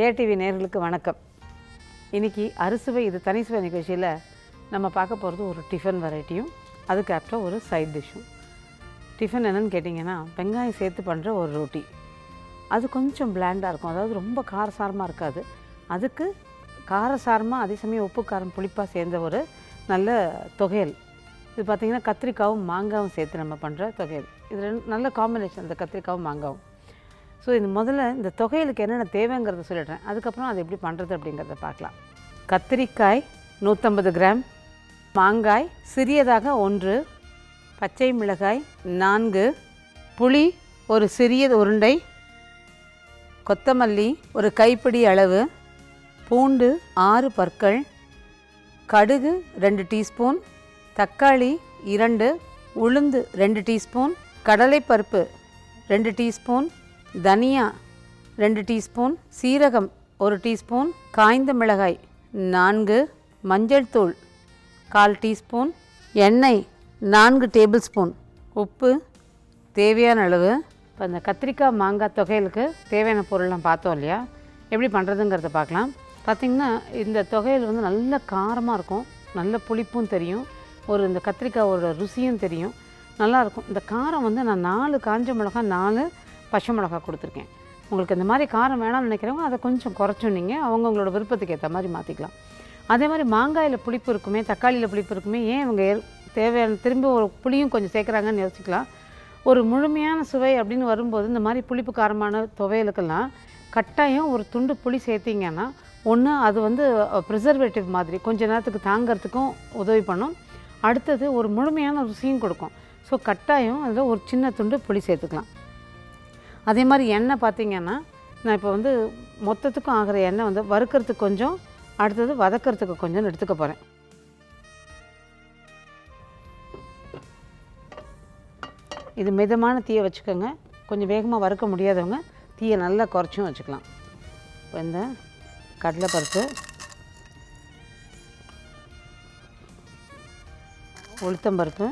KTV நேயர்களுக்கு வணக்கம். இன்றைக்கி அறுசுவை இது தனிசுவை நிகழ்ச்சியில் நம்ம பார்க்க போகிறது ஒரு டிஃபன் வெரைட்டியும் அதுக்கு ஆப்டாக ஒரு சைட் டிஷ்ஷும். டிஃபன் என்னென்னு கேட்டிங்கன்னா வெங்காயம் சேர்த்து பண்ணுற ஒரு ரொட்டி. அது கொஞ்சம் பிளாண்டாக இருக்கும், அதாவது ரொம்ப காரசாரமாக இருக்காது. அதுக்கு காரசாரமாக அதே சமயம் உப்பு காரம் புளிப்பாக சேர்ந்த ஒரு நல்ல தொகையல். இது பார்த்திங்கன்னா கத்திரிக்காவும் மாங்காவும் சேர்த்து நம்ம பண்ணுற தொகையல். இது நல்ல காம்பினேஷன், இந்த கத்திரிக்காவும் மாங்காவும். ஸோ இது முதல்ல இந்த தொகையலுக்கு என்னென்ன தேவைங்கிறத சொல்லிடுறேன், அதுக்கப்புறம் அதை எப்படி பண்ணுறது அப்படிங்கிறத பார்க்கலாம். கத்திரிக்காய் 150 கிராம், மாங்காய் சிறியதாக 1, பச்சை மிளகாய் 4, புளி ஒரு சிறிய உருண்டை, கொத்தமல்லி ஒரு கைப்பிடி அளவு, பூண்டு 6 பற்கள், கடுகு 2 டீஸ்பூன், தக்காளி 2, உளுந்து 2 டீஸ்பூன், கடலைப்பருப்பு 2 டீஸ்பூன், தனியா 2 டீஸ்பூன், சீரகம் 1 டீஸ்பூன், காய்ந்த மிளகாய் 4, மஞ்சள் தூள் 1/4 டீஸ்பூன், எண்ணெய் 4 டேபிள் ஸ்பூன், உப்பு தேவையான அளவு. இப்போ இந்த கத்திரிக்காய் மாங்காய் தொகையலுக்கு தேவையான பொருள்லாம் பார்த்தோம் இல்லையா, எப்படி பண்ணுறதுங்கிறத பார்க்கலாம். பார்த்திங்கன்னா இந்த தொகையல் வந்து நல்ல காரமாக இருக்கும், நல்ல புளிப்பும் தெரியும், இந்த கத்திரிக்காயோட ருசியும் தெரியும், நல்லாயிருக்கும். இந்த காரம் வந்து நான் 4 காஞ்ச மிளகாய் 4 பச்சை மிளகாய் கொடுத்துருக்கேன். உங்களுக்கு இந்த மாதிரி காரம் வேணாம்னு நினைக்கிறவங்க அதை கொஞ்சம் குறைச்சும் நீங்கள் அவங்கவுங்களோட விருப்பத்துக்கு ஏற்ற மாதிரி மாற்றிக்கலாம். அதே மாதிரி மாங்காயில் புளிப்பு இருக்குமே, தக்காளியில் புளிப்பு இருக்குமே, ஏன் இவங்க தேவையான திரும்பி ஒரு புளியும் கொஞ்சம் சேர்க்குறாங்கன்னு யோசிக்கலாம். ஒரு முழுமையான சுவை அப்படின்னு வரும்போது இந்த மாதிரி புளிப்பு காரமான துவையலுக்கெல்லாம் கட்டாயம் ஒரு துண்டு புளி சேர்த்திங்கன்னா ஒன்று அது வந்து ப்ரிசர்வேட்டிவ் மாதிரி கொஞ்சம் நேரத்துக்கு தாங்கிறதுக்கும் உதவி பண்ணும், அடுத்தது ஒரு முழுமையான ருசியும் கொடுக்கும். ஸோ கட்டாயம் அதில் ஒரு சின்ன துண்டு புளி சேர்த்துக்கலாம். அதே மாதிரி எண்ணெய் பார்த்திங்கன்னா நான் இப்போ வந்து மொத்தத்துக்கும் ஆகிற எண்ணெய் வந்து வறுக்கிறதுக்கு கொஞ்சம், அடுத்தது வதக்கிறதுக்கு கொஞ்சம் எடுத்துக்க போகிறேன். இது மிதமான தீயை வச்சுக்கோங்க, கொஞ்சம் வேகமாக வறுக்க முடியாதவங்க தீயை நல்லா குறைச்சும் வச்சுக்கலாம். இப்போ இந்த கடலைப்பருப்பு, உளுத்தம்பருப்பு,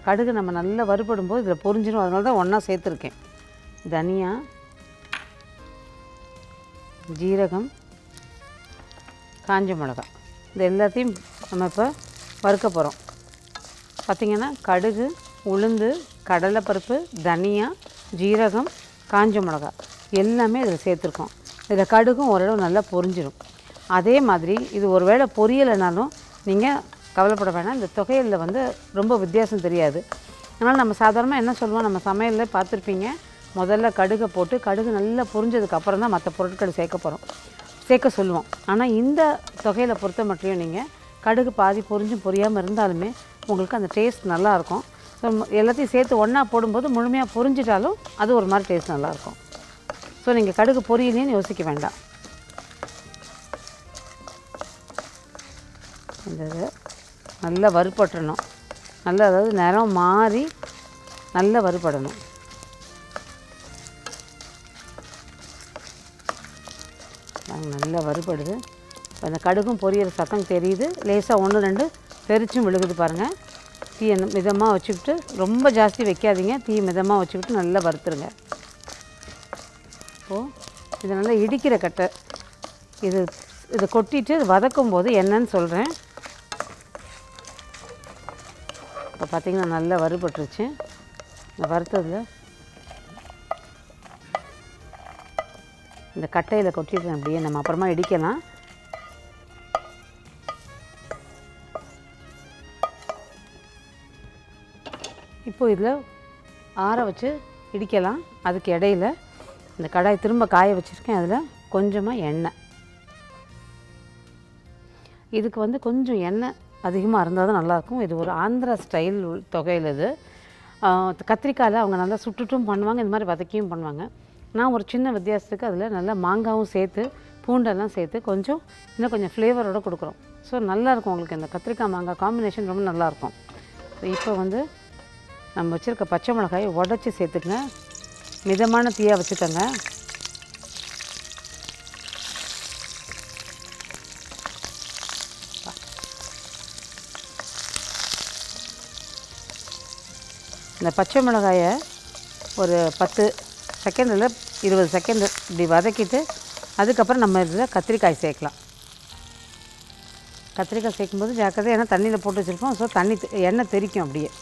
கடுகு நம்ம நல்லா வறுபடும் போது இதில் பொரிஞ்சிடும், அதனால தான் ஒன்றா சேர்த்துருக்கேன். தனியா, ஜீரகம், காஞ்ச மிளகாய், இது எல்லாத்தையும் நம்ம இப்போ வறுக்க போகிறோம். பார்த்திங்கன்னா கடுகு, உளுந்து, கடலைப்பருப்பு, தனியா, ஜீரகம், காஞ்ச மிளகாய் எல்லாமே இதில் சேர்த்துருக்கோம். இதில் கடுகும் ஓரளவு நல்லா பொரிஞ்சிடும். அதே மாதிரி இது ஒரு வேளை பொரியலைனாலும் நீங்கள் கவலைப்பட வேணாம், இந்த தொகையில் வந்து ரொம்ப வித்தியாசம் தெரியாது. அதனால் நம்ம சாதாரணமாக என்ன சொல்லுவோம், நம்ம சமையலில் பார்த்துருப்பீங்க, முதல்ல கடுகை போட்டு கடுகு நல்லா பொரிஞ்சதுக்கப்புறம் தான் மற்ற பொருட்களை சேர்க்க சொல்லுவோம். ஆனால் இந்த தொகையில் பொறுத்த மட்டும் நீங்கள் கடுகு பாதி பொரிஞ்சும் பொரியாமல் இருந்தாலுமே உங்களுக்கு அந்த டேஸ்ட் நல்லாயிருக்கும். ஸோ எல்லாத்தையும் சேர்த்து ஒன்றா போடும்போது முழுமையாக பொரிஞ்சிட்டாலும் அது ஒரு மாதிரி டேஸ்ட் நல்லாயிருக்கும். ஸோ நீங்கள் கடுகு பொரியலேன்னு யோசிக்க வேண்டாம். இந்த நல்லா வறுபட்டணும், நல்லா அதாவது நிறம் மாறி நல்லா வறுபடணும். நல்லா வறுபடுது. இப்போ அந்த கடுகும் பொரியிற சத்தம் தெரியுது, லேசாக 1 2 தெரிச்சும் விழுகுது பாருங்கள். தீயை மிதமாக வச்சுக்கிட்டு, ரொம்ப ஜாஸ்தி வைக்காதீங்க, தீ மிதமாக வச்சுக்கிட்டு நல்லா வறுத்துருங்க. இப்போது இது நல்லா இடிக்கிற கட்டை, இதை கொட்டிட்டு வதக்கும் போது என்னன்னு சொல்கிறேன். இப்போ பார்த்திங்கன்னா நல்லா வறுபட்டுருச்சு. இந்த வறுத்ததில் இந்த கட்டையில் கொட்டிட்டு அப்படியே நம்ம அப்புறமா இடிக்கலாம். இப்போ இதில் ஆற வச்சு இடிக்கலாம். அதுக்கு இடையில் இந்த கடாய் திரும்ப காய வச்சுருக்கேன், அதில் கொஞ்சமாக எண்ணெய். இதுக்கு வந்து கொஞ்சம் எண்ணெய் அதிகமாக இருந்தால் தான் நல்லாயிருக்கும். இது ஒரு ஆந்திரா ஸ்டைல் தொகையில். இது கத்திரிக்காயில் அவங்க நல்லா சுட்டுட்டும் பண்ணுவாங்க, இந்த மாதிரி வதக்கியும் பண்ணுவாங்க. நான் ஒரு சின்ன வித்தியாசத்துக்கு அதில் நல்லா மாங்காவும் சேர்த்து பூண்டெல்லாம் சேர்த்து இன்னும் கொஞ்சம் ஃப்ளேவரோடு கொடுக்குறோம். ஸோ நல்லாயிருக்கும் உங்களுக்கு இந்த கத்திரிக்காய் மாங்காய் காம்பினேஷன் ரொம்ப நல்லாயிருக்கும். ஸோ இப்போ வந்து நம்ம வச்சுருக்க பச்சை மிளகாயை உடச்சி சேர்த்துக்கங்க, மிதமான தீயாக வச்சுக்கோங்க. இந்த பச்சை மிளகாயை ஒரு 10 செகண்ட் இல்லை 20 செகண்ட் இப்படி வதக்கிட்டு அதுக்கப்புறம் நம்ம இதில் கத்திரிக்காய் சேர்க்கலாம். கத்திரிக்காய் சேர்க்கும்போது ஜாக்கிரதை, ஏன்னா தண்ணியில் போட்டு வச்சுருப்போம். ஸோ எண்ணெய் தெறிக்கும் அப்படியே.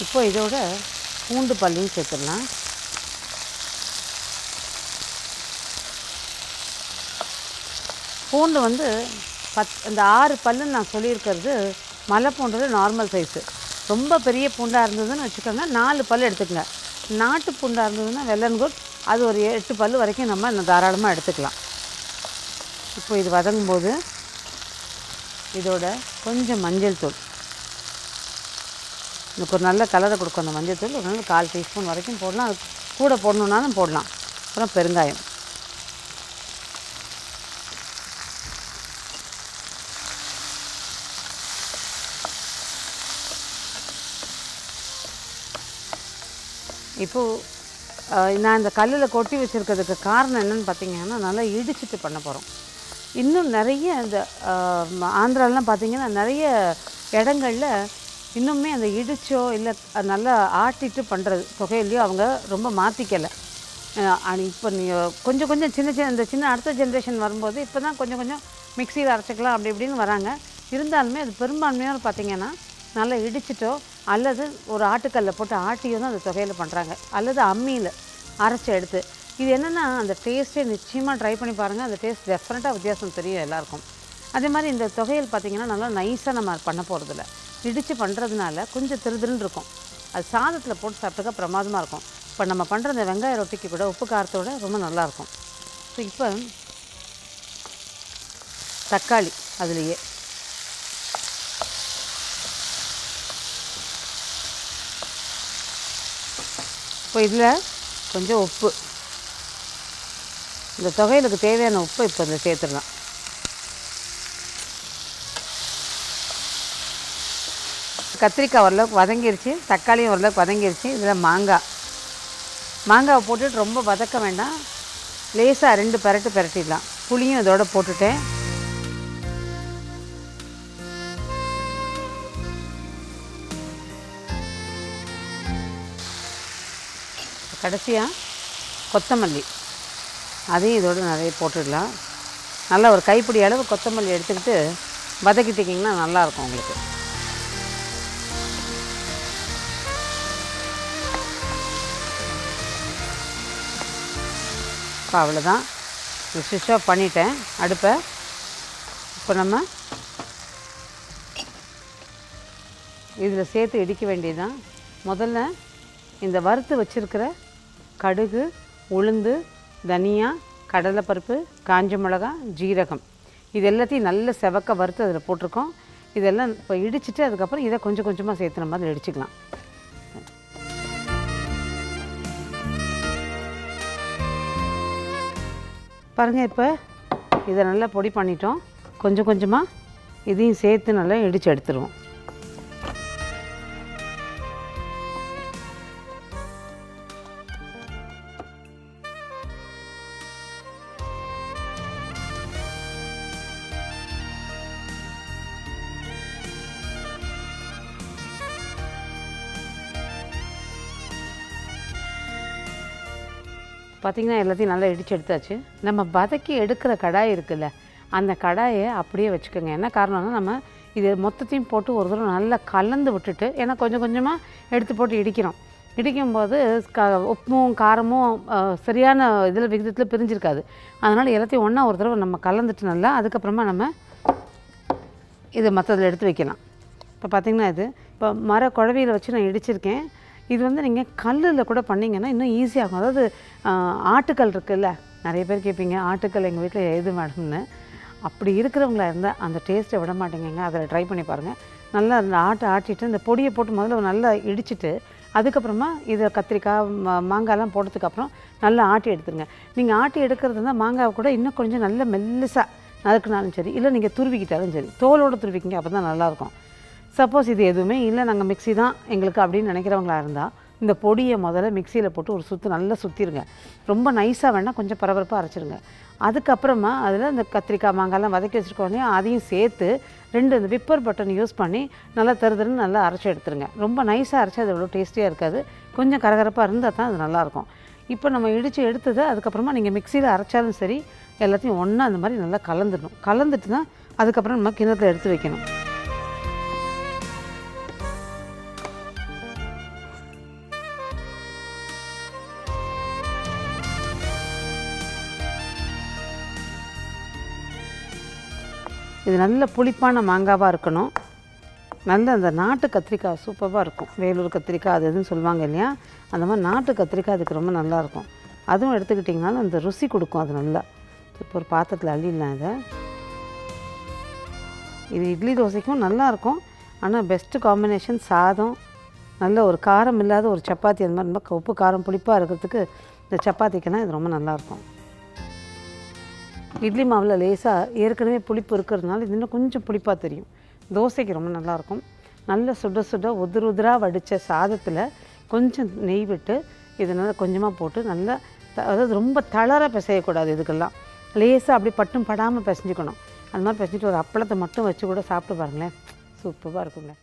இப்போ இதோட பூண்டு பல்லையும் சேர்த்துடலாம். பூண்டு வந்து இந்த 6 பல்லுன்னு நான் சொல்லியிருக்கிறது மலை பூண்டு நார்மல் சைஸு. ரொம்ப பெரிய பூண்டாக இருந்ததுன்னு வச்சுக்கோங்க, 4 பல் எடுத்துக்கங்க. நாட்டு பூண்டாக இருந்ததுன்னா வெல் அண்ட் குட், அது ஒரு 8 பல் வரைக்கும் நம்ம தாராளமாக எடுத்துக்கலாம். இப்போ இது வதங்கும்போது இதோட கொஞ்சம் மஞ்சள் தூள், இதுக்கு ஒரு நல்ல கலரை கொடுக்கும் அந்த மஞ்சள் தூள். ஒரு நல்ல 1/4 டீஸ்பூன் வரைக்கும் போடலாம், அது கூட போடணுன்னாலும் போடலாம். அப்புறம் பெருங்காயம், இப்போது நான் இந்த கல்லில் கொட்டி வச்சுருக்கிறதுக்கு காரணம் என்னென்னு பார்த்தீங்கன்னா, நல்லா இடிச்சிட்டு பண்ண போகிறோம். இன்னும் நிறைய இந்த ஆந்திராலாம் பார்த்திங்கன்னா நிறைய இடங்களில் இன்னுமே அந்த இடிச்சோ இல்லை நல்லா ஆட்டிட்டு பண்ணுறது தொகையிலையோ அவங்க ரொம்ப மாற்றிக்கலை. இப்போ கொஞ்சம் கொஞ்சம் சின்ன அடுத்த ஜென்ரேஷன் வரும்போது இப்போ தான் கொஞ்சம் கொஞ்சம் மிக்சியில் அரைச்சிக்கலாம் அப்படி இப்படின்னு வராங்க. இருந்தாலுமே அது பெரும்பான்மையாக பார்த்திங்கன்னா நல்லா இடிச்சிட்டோ அல்லது ஒரு ஆட்டுக்கல்ல போட்டு ஆட்டியோ தான் அந்த தொகையில் பண்ணுறாங்க, அல்லது அம்மியில் அரைச்சி எடுத்து. இது என்னென்னா அந்த டேஸ்ட்டே நிச்சயமாக ட்ரை பண்ணி பாருங்கள், அந்த டேஸ்ட் டெஃபரெண்ட்டாக வித்தியாசம் தெரியும் எல்லாருக்கும். அதே மாதிரி இந்த தொகையில் பார்த்திங்கன்னா நல்லா நைஸாக நம்ம பண்ண போகிறதில்ல, இடித்து பண்ணுறதுனால கொஞ்சம் திருதிருன்னு இருக்கும். அது சாதத்தில் போட்டு சாப்பிட்டுக்க பிரமாதமாக இருக்கும். இப்போ நம்ம பண்ணுற இந்த வெங்காய ரொட்டிக்கு கூட உப்பு காரத்தோடு ரொம்ப நல்லாயிருக்கும். ஸோ இப்போ தக்காளி அதுலேயே இப்போ இதில் கொஞ்சம் உப்பு, இந்த தொகையிலுக்கு தேவையான உப்பு இப்போ இதில் சேர்த்துடலாம். கத்திரிக்காய் ஓரளவுக்கு வதங்கிருச்சு, தக்காளியும் ஓரளவுக்கு வதங்கிருச்சு. இதில் மாங்காவை போட்டுட்டு ரொம்ப வதக்க வேண்டாம், லேசாக 2 பெரட்டிடலாம். புளியும் இதோட போட்டுட்டேன். கடைசியாக கொத்தமல்லி, அதையும் இதோடு நிறைய போட்டுடலாம். நல்லா ஒரு கைப்பிடி அளவு கொத்தமல்லி எடுத்துக்கிட்டு வதக்கிட்டிங்கன்னா நல்லாயிருக்கும் உங்களுக்கு. இப்போ அவ்வளோதான், ஸ்விட்ச் ஆஃப் பண்ணிட்டேன் அடுப்பை. இப்போ நம்ம இதில் சேர்த்து இடிக்க வேண்டியதுதான். முதல்ல இந்த வறுத்து வச்சுருக்கிற கடுகு, உளுந்து, தனியா, கடலைப்பருப்பு, காஞ்ச மிளகா, ஜீரகம், இது எல்லாத்தையும் நல்ல செவக்க வறுத்து அதில் போட்டிருக்கோம். இதெல்லாம் இப்போ இடிச்சிட்டு அதுக்கப்புறம் இதை கொஞ்சம் கொஞ்சமாக சேர்த்து நம்ம அதில் இடிச்சிக்கலாம். பாருங்கள், இப்போ இதை நல்லா பொடி பண்ணிட்டோம். கொஞ்சம் கொஞ்சமாக இதையும் சேர்த்து நல்லா இடித்து எடுத்துருவோம். பார்த்திங்கன்னா எல்லாத்தையும் நல்லா இடித்து எடுத்தாச்சு. நம்ம வதக்கி எடுக்கிற கடாய் இருக்குல்ல, அந்த கடாயை அப்படியே வச்சுக்கோங்க. என்ன காரணம்னா, நம்ம இது மொத்தத்தையும் போட்டு ஒரு தடவை நல்லா கலந்து விட்டுட்டு, ஏன்னா கொஞ்சம் கொஞ்சமாக எடுத்து போட்டு இடிக்கும்போது உப்பும் காரமும் சரியான இதில் விகிதத்தில் பிரிஞ்சிருக்காது. அதனால் எல்லாத்தையும் ஒன்றா ஒரு தடவை நம்ம கலந்துட்டு நல்லா அதுக்கப்புறமா நம்ம இதை மற்றதில் எடுத்து வைக்கலாம். இப்போ பார்த்திங்கன்னா இது இப்போ மர குழவியில் வச்சு நான் இடிச்சிருக்கேன். இது வந்து நீங்கள் கல்லில் கூட பண்ணிங்கன்னா இன்னும் ஈஸியாகும். அதாவது ஆட்டுக்கல் இருக்குல்ல, நிறைய பேர் கேட்பீங்க ஆட்டுக்கல் எங்கள் வீட்டில் எது மேடம்னு. அப்படி இருக்கிறவங்களா இருந்தால் அந்த டேஸ்ட்டை விட மாட்டேங்க, அதில் ட்ரை பண்ணி பாருங்கள். நல்லா அந்த ஆட்டிட்டு இந்த பொடியை போட்டு முதல்ல நல்லா இடிச்சிட்டு அதுக்கப்புறமா இதை கத்திரிக்காய் மாங்காய்லாம் போட்டதுக்கப்புறம் நல்லா ஆட்டி எடுத்துருங்க. நீங்கள் ஆட்டி எடுக்கிறது இருந்தால் மாங்காவை கூட இன்னும் கொஞ்சம் நல்ல மெல்லிசாக நறுக்குனாலும் சரி, இல்லை நீங்கள் துருவிக்கிட்டாலும் சரி, தோலோடு துருவிக்கிங்க, அப்போ தான் நல்லாயிருக்கும். சப்போஸ் இது எதுவுமே இல்லை, நாங்கள் மிக்ஸி தான் எங்களுக்கு அப்படின்னு நினைக்கிறவங்களா இருந்தால் இந்த பொடியை முதல்ல மிக்சியில் போட்டு ஒரு சுற்று நல்லா சுற்றிடுங்க. ரொம்ப நைஸாக வேணால் கொஞ்சம் பரபரப்பாக அரைச்சிடுங்க. அதுக்கப்புறமா அதில் இந்த கத்திரிக்காய் மாங்காய்லாம் வதக்கி வச்சுருக்கோன்னே அதையும் சேர்த்து 2 இந்த விப்பர் பட்டன் யூஸ் பண்ணி நல்லா தருதுன்னு நல்லா அரைச்சி எடுத்துருங்க. ரொம்ப நைஸாக அரைச்சி அது எவ்வளோ டேஸ்டியாக இருக்காது, கொஞ்சம் கரகரப்பாக இருந்தால் தான் அது நல்லாயிருக்கும். இப்போ நம்ம இடித்து எடுத்தது அதுக்கப்புறமா நீங்கள் மிக்சியில் அரைச்சாலும் சரி, எல்லாத்தையும் ஒன்றா அந்த மாதிரி நல்லா கலந்துடணும். கலந்துட்டு தான் அதுக்கப்புறம் நம்ம கிண்ணத்தில் எடுத்து வைக்கணும். இது நல்ல புளிப்பான மாங்காவாக இருக்கணும். நல்ல அந்த நாட்டு கத்திரிக்காய் சூப்பராக இருக்கும். வேலூர் கத்திரிக்காய் அது எதுன்னு சொல்லுவாங்க இல்லையா, அந்த மாதிரி நாட்டு கத்திரிக்காய் அதுக்கு ரொம்ப நல்லாயிருக்கும். அதுவும் எடுத்துக்கிட்டிங்கனாலும் அந்த ருசி கொடுக்கும் அது நல்லா. இப்போ ஒரு பாத்திரத்தில் அள்ளிடலாம் இதை. இது இட்லி தோசைக்கும் நல்லாயிருக்கும். ஆனால் பெஸ்ட்டு காம்பினேஷன் சாதம், நல்ல ஒரு காரம் இல்லாத ஒரு சப்பாத்தி, அந்த மாதிரி ரொம்ப உப்பு காரம் புளிப்பாக இருக்கிறதுக்கு இந்த சப்பாத்திக்கெல்லாம் இது ரொம்ப நல்லாயிருக்கும். இட்லி மாவில் லேசாக ஏற்கனவே புளிப்பு இருக்கிறதுனால இது இன்னும் கொஞ்சம் புளிப்பாக தெரியும். தோசைக்கு ரொம்ப நல்லாயிருக்கும். நல்ல சுட சுட உதிராக வடித்த சாதத்தில் கொஞ்சம் நெய் விட்டு இதனால் கொஞ்சமாக போட்டு நல்லா, அதாவது ரொம்ப தளர பிசையக்கூடாது. இதுக்கெல்லாம் லேசாக அப்படி பட்டும் படாமல் பிசைஞ்சிக்கணும். அந்த மாதிரி பிசைஞ்சிட்டு ஒரு அப்பளத்தை மட்டும் வச்சு கூட சாப்பிட்டு பாருங்களேன், சூப்பராக இருக்குங்க.